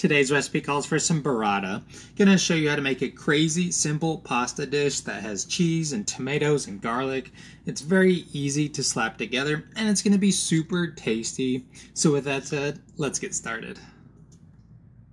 Today's recipe calls for some burrata. Gonna show you how to make a crazy simple pasta dish that has cheese and tomatoes and garlic. It's very easy to slap together and it's gonna be super tasty. So with that said, let's get started.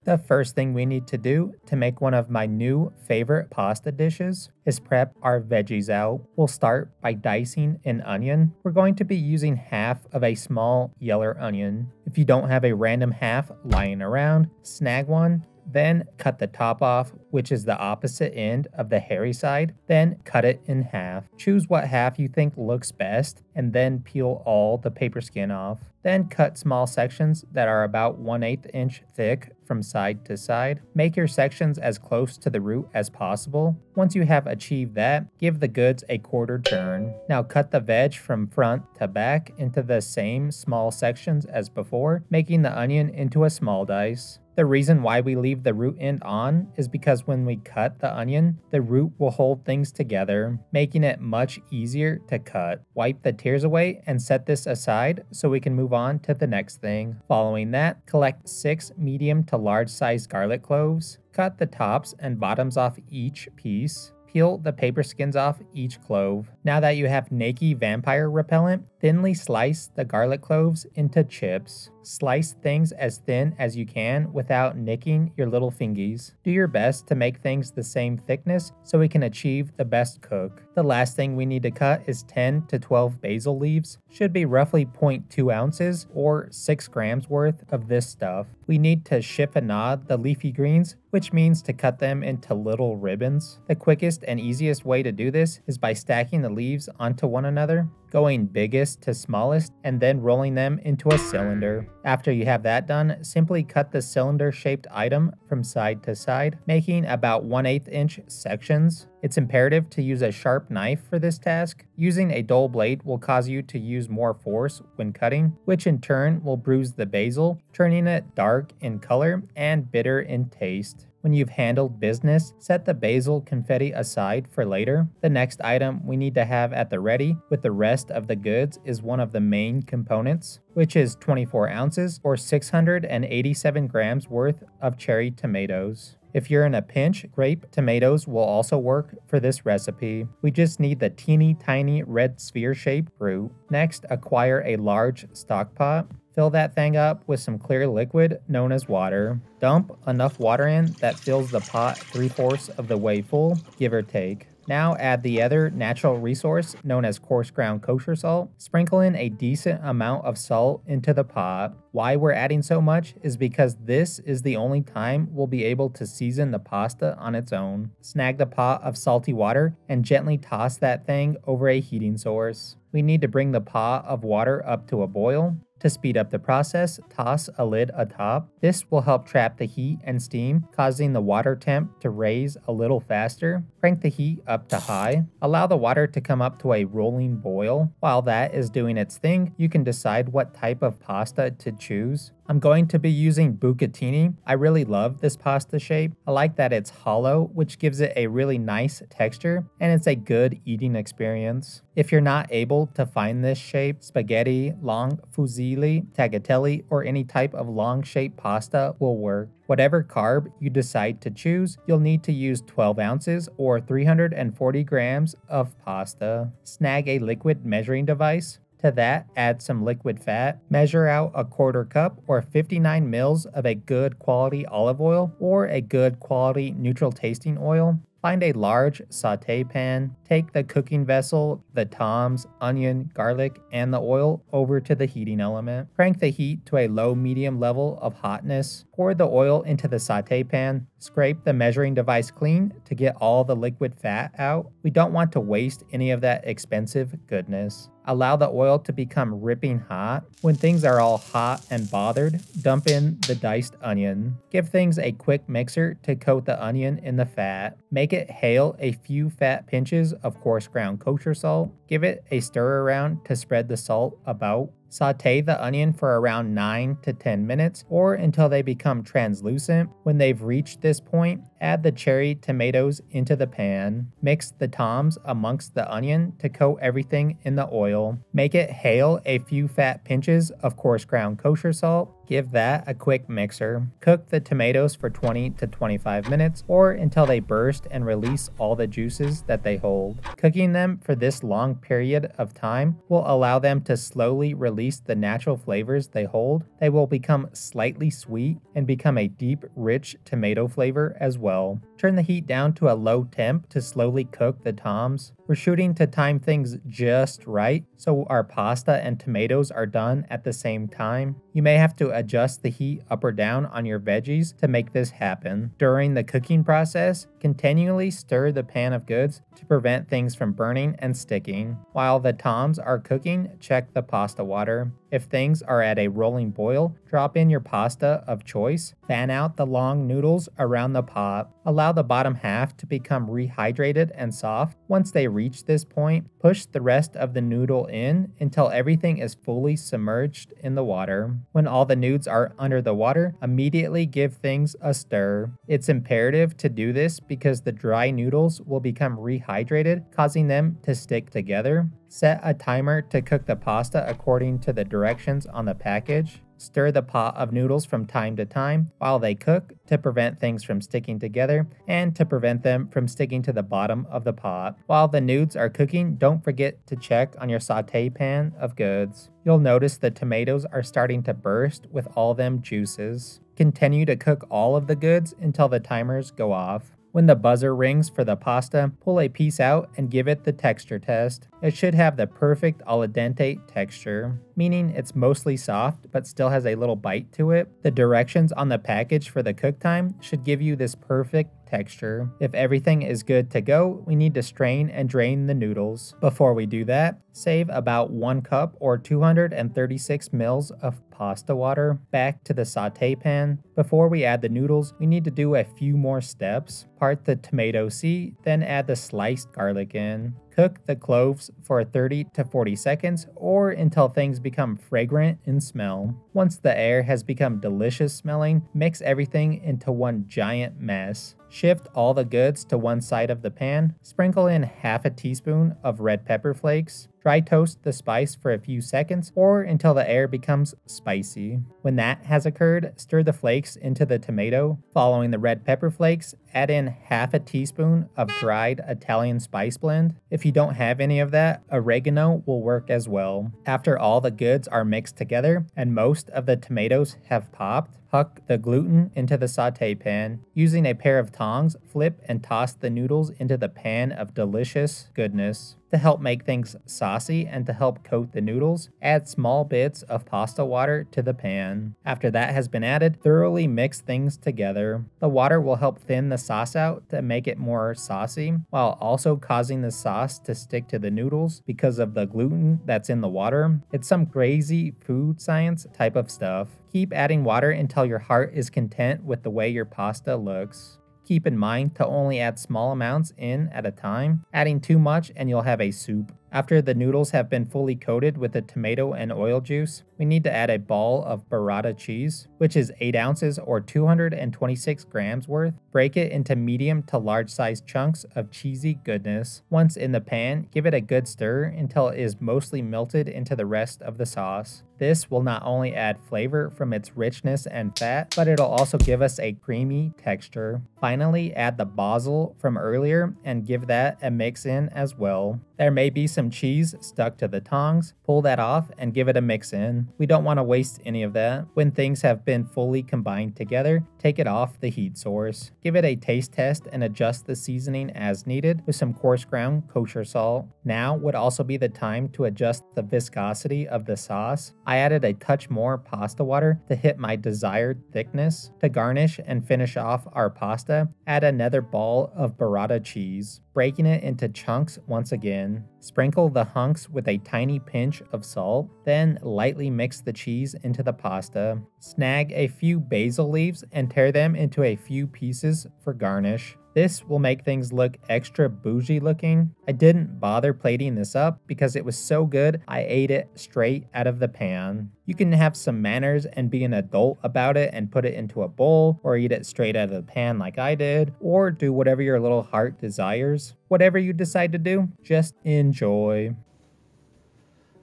The first thing we need to do to make one of my new favorite pasta dishes is prep our veggies out. We'll start by dicing an onion. We're going to be using half of a small yellow onion. If you don't have a random half lying around, snag one. Then cut the top off, which is the opposite end of the hairy side. Then cut it in half. Choose what half you think looks best, and then peel all the paper skin off. Then cut small sections that are about 1/8 inch thick from side to side. Make your sections as close to the root as possible. Once you have achieved that, give the goods a quarter turn. Now cut the veg from front to back into the same small sections as before, making the onion into a small dice. The reason why we leave the root end on is because when we cut the onion, the root will hold things together, making it much easier to cut. Wipe the tears away and set this aside so we can move on to the next thing. Following that, collect 6 medium to large sized garlic cloves. Cut the tops and bottoms off each piece. Peel the paper skins off each clove. Now that you have Nike vampire repellent, thinly slice the garlic cloves into chips. Slice things as thin as you can without nicking your little fingies. Do your best to make things the same thickness so we can achieve the best cook. The last thing we need to cut is 10 to 12 basil leaves. Should be roughly 0.2 ounces or 6 grams worth of this stuff. We need to chiffonade the leafy greens, which means to cut them into little ribbons. The quickest and easiest way to do this is by stacking the leaves onto one another, going biggest to smallest, and then rolling them into a cylinder. After you have that done, simply cut the cylinder-shaped item from side to side, making about 1/8 inch sections. It's imperative to use a sharp knife for this task. Using a dull blade will cause you to use more force when cutting, which in turn will bruise the basil, turning it dark in color and bitter in taste. When you've handled business, set the basil confetti aside for later. The next item we need to have at the ready with the rest of the goods is one of the main components, which is 24 ounces or 687 grams worth of cherry tomatoes. If you're in a pinch, grape tomatoes will also work for this recipe. We just need the teeny tiny red sphere-shaped root. Next, acquire a large stock pot. Fill that thing up with some clear liquid known as water. Dump enough water in that fills the pot 3/4 of the way full, give or take. Now add the other natural resource known as coarse ground kosher salt. Sprinkle in a decent amount of salt into the pot. Why we're adding so much is because this is the only time we'll be able to season the pasta on its own. Snag the pot of salty water and gently toss that thing over a heating source. We need to bring the pot of water up to a boil. To speed up the process, toss a lid atop. This will help trap the heat and steam, causing the water temp to raise a little faster. Crank the heat up to high. Allow the water to come up to a rolling boil. While that is doing its thing, you can decide what type of pasta to choose. I'm going to be using bucatini. I really love this pasta shape. I like that it's hollow, which gives it a really nice texture, and it's a good eating experience. If you're not able to find this shape, spaghetti, long fusilli, tagliatelle, or any type of long shaped pasta will work. Whatever carb you decide to choose, you'll need to use 12 ounces or 340 grams of pasta. Snag a liquid measuring device. To that, add some liquid fat. Measure out a 1/4 cup or 59 mils of a good quality olive oil or a good quality neutral tasting oil. Find a large sauté pan. Take the cooking vessel, the toms, onion, garlic, and the oil over to the heating element. Crank the heat to a low-medium level of hotness. Pour the oil into the sauté pan. Scrape the measuring device clean to get all the liquid fat out. We don't want to waste any of that expensive goodness. Allow the oil to become ripping hot. When things are all hot and bothered, dump in the diced onion. Give things a quick mixer to coat the onion in the fat. Make it hail a few fat pinches of coarse ground kosher salt. Give it a stir around to spread the salt about. Sauté the onion for around 9 to 10 minutes or until they become translucent. When they've reached this point, add the cherry tomatoes into the pan. Mix the toms amongst the onion to coat everything in the oil. Make it hail a few fat pinches of coarse ground kosher salt. Give that a quick mixer. Cook the tomatoes for 20 to 25 minutes or until they burst and release all the juices that they hold. Cooking them for this long period of time will allow them to slowly release the natural flavors they hold. They will become slightly sweet and become a deep, rich tomato flavor as well. Turn the heat down to a low temp to slowly cook the toms. We're shooting to time things just right so our pasta and tomatoes are done at the same time. You may have to adjust the heat up or down on your veggies to make this happen. During the cooking process, continually stir the pan of goods to prevent things from burning and sticking. While the toms are cooking, check the pasta water. If things are at a rolling boil, drop in your pasta of choice. Fan out the long noodles around the pot. Allow the bottom half to become rehydrated and soft. Once they reach this point, push the rest of the noodle in until everything is fully submerged in the water. When all the noodles are under the water, immediately give things a stir. It's imperative to do this because the dry noodles will become rehydrated, causing them to stick together. Set a timer to cook the pasta according to the directions on the package. Stir the pot of noodles from time to time while they cook to prevent things from sticking together and to prevent them from sticking to the bottom of the pot. While the noodles are cooking, don't forget to check on your sauté pan of goods. You'll notice the tomatoes are starting to burst with all them juices. Continue to cook all of the goods until the timers go off. When the buzzer rings for the pasta, pull a piece out and give it the texture test. It should have the perfect al dente texture, meaning it's mostly soft but still has a little bite to it. The directions on the package for the cook time should give you this perfect texture. If everything is good to go, we need to strain and drain the noodles. Before we do that, save about 1 cup or 236 mils of pasta water back to the sauté pan. Before we add the noodles, we need to do a few more steps. Part the tomato seed, then add the sliced garlic in. Cook the cloves for 30 to 40 seconds or until things become fragrant in smell. Once the air has become delicious smelling, mix everything into one giant mess. Shift all the goods to one side of the pan. Sprinkle in half a teaspoon of red pepper flakes. Dry toast the spice for a few seconds or until the air becomes spicy. When that has occurred, stir the flakes into the tomato. Following the red pepper flakes, add in half a teaspoon of dried Italian spice blend. If you don't have any of that, oregano will work as well. After all the goods are mixed together and most of the tomatoes have popped, huck the gluten into the sauté pan. Using a pair of tongs, flip and toss the noodles into the pan of delicious goodness. To help make things saucy and to help coat the noodles, add small bits of pasta water to the pan. After that has been added, thoroughly mix things together. The water will help thin the sauce out to make it more saucy, while also causing the sauce to stick to the noodles because of the gluten that's in the water. It's some crazy food science type of stuff. Keep adding water until your heart is content with the way your pasta looks. Keep in mind to only add small amounts in at a time. Adding too much and you'll have a soup. After the noodles have been fully coated with the tomato and oil juice, we need to add a ball of burrata cheese, which is 8 ounces or 226 grams worth. Break it into medium to large sized chunks of cheesy goodness. Once in the pan, give it a good stir until it is mostly melted into the rest of the sauce. This will not only add flavor from its richness and fat, but it'll also give us a creamy texture. Finally, add the basil from earlier and give that a mix in as well. There may be some cheese stuck to the tongs. Pull that off and give it a mix in. We don't want to waste any of that. When things have been fully combined together, take it off the heat source. Give it a taste test and adjust the seasoning as needed with some coarse ground kosher salt. Now would also be the time to adjust the viscosity of the sauce. I added a touch more pasta water to hit my desired thickness. To garnish and finish off our pasta, add another ball of burrata cheese, breaking it into chunks once again. Sprinkle the hunks with a tiny pinch of salt, then lightly mix the cheese into the pasta. Snag a few basil leaves and tear them into a few pieces for garnish. This will make things look extra bougie looking. I didn't bother plating this up because it was so good I ate it straight out of the pan. You can have some manners and be an adult about it and put it into a bowl or eat it straight out of the pan like I did, or do whatever your little heart desires. Whatever you decide to do, just enjoy.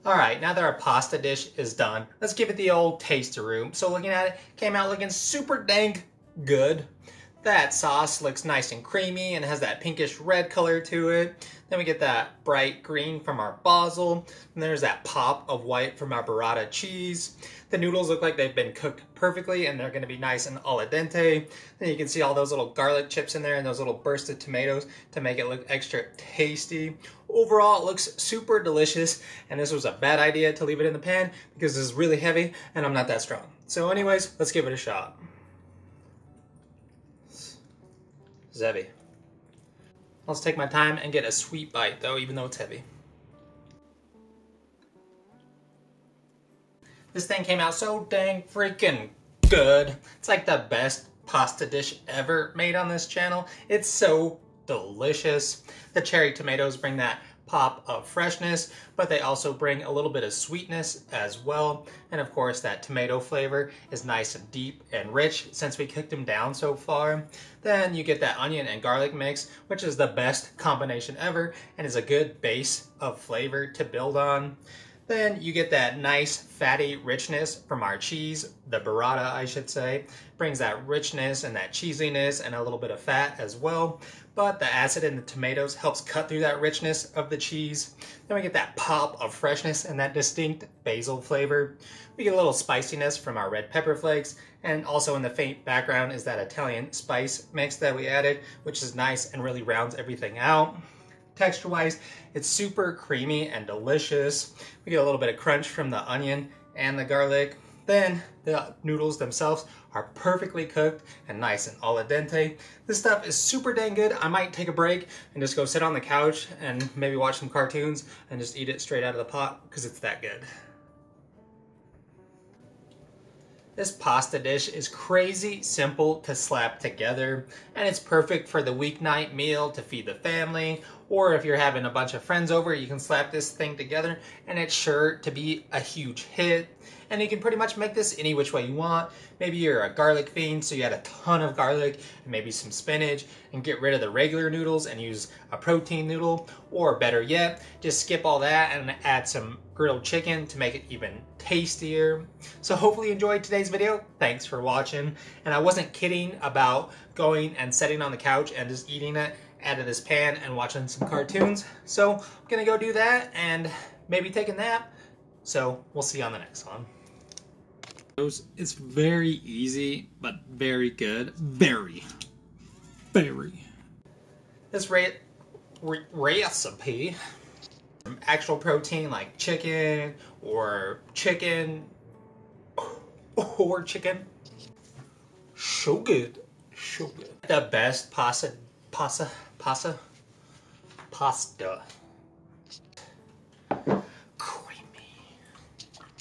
Alright, now that our pasta dish is done, let's give it the old taste-a-roo. So looking at it, came out looking super dang good. That sauce looks nice and creamy and has that pinkish red color to it. Then we get that bright green from our basil. And there's that pop of white from our burrata cheese. The noodles look like they've been cooked perfectly and they're going to be nice and al dente. Then you can see all those little garlic chips in there and those little bursted tomatoes to make it look extra tasty. Overall, it looks super delicious, and this was a bad idea to leave it in the pan because this is really heavy and I'm not that strong. So anyways, let's give it a shot. It's heavy. Let's take my time and get a sweet bite though, even though it's heavy. This thing came out so dang freaking good. It's like the best pasta dish ever made on this channel. It's so delicious. The cherry tomatoes bring that pop of freshness, but they also bring a little bit of sweetness as well. And of course, that tomato flavor is nice and deep and rich since we cooked them down so far. Then you get that onion and garlic mix, which is the best combination ever and is a good base of flavor to build on. Then you get that nice fatty richness from our cheese, the burrata I should say. Brings that richness and that cheesiness and a little bit of fat as well. But the acid in the tomatoes helps cut through that richness of the cheese. Then we get that pop of freshness and that distinct basil flavor. We get a little spiciness from our red pepper flakes, and also in the faint background is that Italian spice mix that we added, which is nice and really rounds everything out. Texture-wise, it's super creamy and delicious. We get a little bit of crunch from the onion and the garlic. Then the noodles themselves are perfectly cooked and nice and al dente. This stuff is super dang good. I might take a break and just go sit on the couch and maybe watch some cartoons and just eat it straight out of the pot because it's that good. This pasta dish is crazy simple to slap together, and it's perfect for the weeknight meal to feed the family, or if you're having a bunch of friends over, you can slap this thing together and it's sure to be a huge hit. And you can pretty much make this any which way you want. Maybe you're a garlic fiend, so you add a ton of garlic and maybe some spinach and get rid of the regular noodles and use a protein noodle. Or better yet, just skip all that and add some grilled chicken to make it even tastier. So hopefully you enjoyed today's video. Thanks for watching. And I wasn't kidding about going and sitting on the couch and just eating it out of this pan and watching some cartoons. So I'm gonna go do that and maybe take a nap. So we'll see you on the next one. It's very easy, but very good. Very. This recipe, actual protein like chicken or chicken. So good. The best pasta.